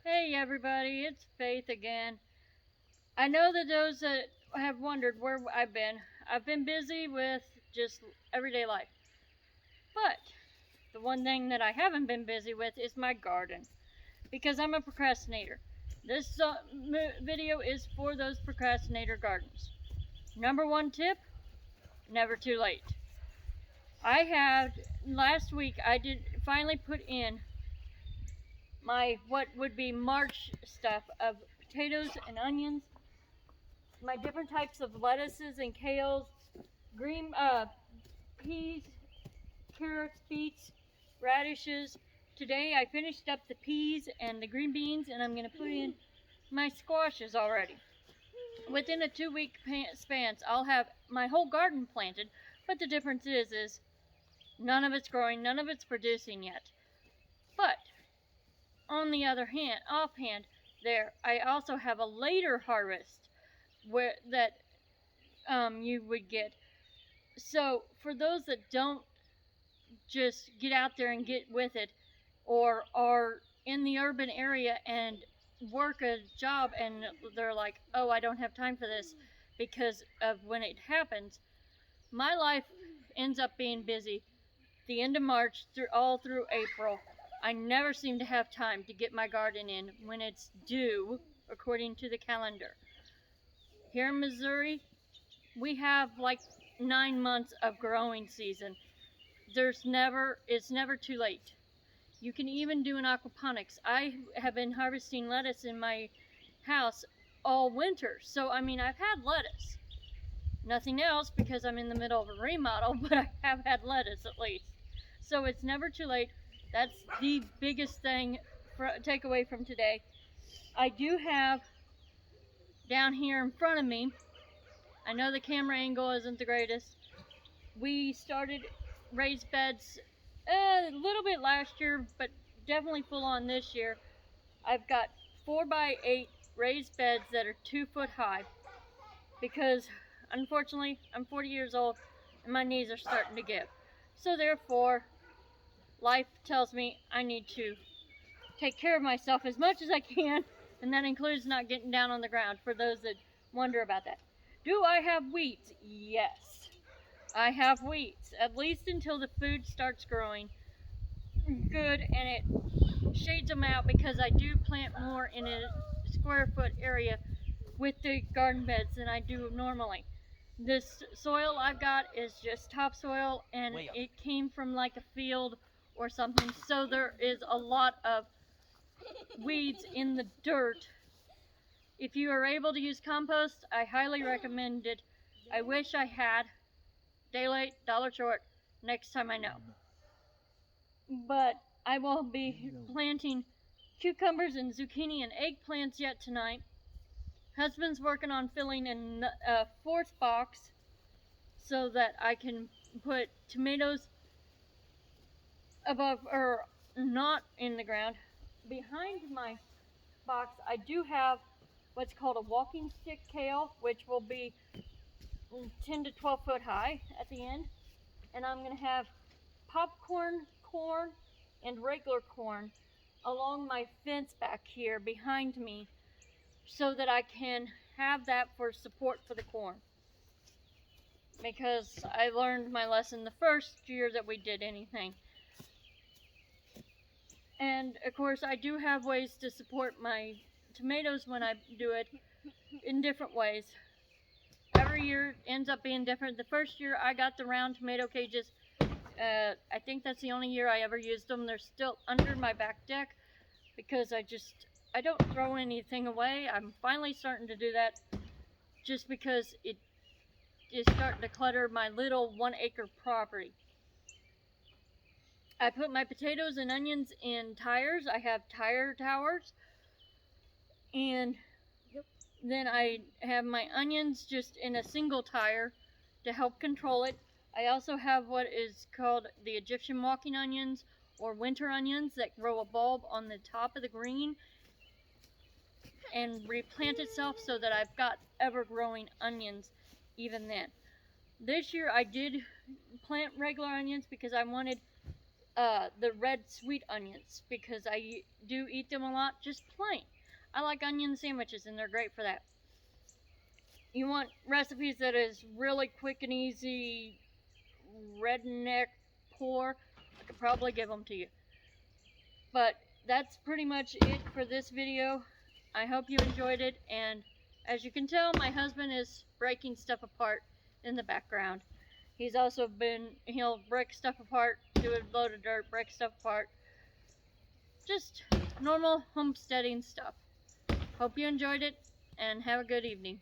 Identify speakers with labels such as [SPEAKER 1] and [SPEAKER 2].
[SPEAKER 1] Hey everybody, it's Faith again. I know that those that have wondered where I've been busy with just everyday life. But the one thing that I haven't been busy with is my garden because I'm a procrastinator. This video is for those procrastinator gardens. Number one tip, never too late. Last week I did finally put in my what would be March stuff of potatoes and onions, my different types of lettuces and kales, green peas, carrots, beets, radishes. Today I finished up the peas and the green beans, and I'm going to put in my squashes already. Within a 2-week span, I'll have my whole garden planted, but the difference is none of it's growing, none of it's producing yet. But on the other hand, offhand, I also have a later harvest where that you would get. So for those that don't just get out there and get with it, or are in the urban area and work a job and they're like, oh, I don't have time for this because of when it happens, my life ends up being busy the end of March all through April. I never seem to have time to get my garden in when it's due according to the calendar. Here in Missouri, we have like 9 months of growing season. It's never too late. You can even do an aquaponics. I have been harvesting lettuce in my house all winter. So I mean, I've had lettuce. Nothing else because I'm in the middle of a remodel, but I have had lettuce at least. So it's never too late. That's the biggest thing for takeaway from today. I do have down here in front of me, I know the camera angle isn't the greatest. We started raised beds a little bit last year, but definitely full on this year. I've got 4x8 raised beds that are 2 foot high because unfortunately I'm 40 years old and my knees are starting to give. So therefore, life tells me I need to take care of myself as much as I can, and that includes not getting down on the ground for those that wonder about that. Do I have weeds? Yes. I have weeds, at least until the food starts growing good and it shades them out, because I do plant more in a square foot area with the garden beds than I do normally. This soil I've got is just topsoil, and it came from like a field or something, so there is a lot of weeds in the dirt. If you are able to use compost, I highly recommend it. I wish I had. Day late, dollar short. Next time I know. But I will be planting cucumbers and zucchini and eggplants yet tonight. Husband's working on filling in a 4th box so that I can put tomatoes above, or not in the ground. Behind my box, I do have what's called a walking stick kale, which will be 10 to 12 foot high at the end. And I'm going to have popcorn corn and regular corn along my fence back here behind me so that I can have that for support for the corn. Because I learned my lesson the first year that we did anything. And of course I do have ways to support my tomatoes when I do it in different ways. Every year ends up being different. The first year I got the round tomato cages. I think that's the only year I ever used them. They're still under my back deck because I don't throw anything away. I'm finally starting to do that just because it is starting to clutter my little 1-acre property. I put my potatoes and onions in tires. I have tire towers. And then I have my onions just in a single tire to help control it. I also have what is called the Egyptian walking onions, or winter onions, that grow a bulb on the top of the green and replant itself so that I've got ever-growing onions even then. This year I did plant regular onions because I wanted the red sweet onions because I do eat them a lot just plain. I like onion sandwiches and they're great for that. You want recipes that is really quick and easy, redneck poor, I could probably give them to you. But that's pretty much it for this video. I hope you enjoyed it, and as you can tell, my husband is breaking stuff apart in the background. He's also he'll break stuff apart, do a load of dirt, break stuff apart. Just normal homesteading stuff. Hope you enjoyed it, and have a good evening.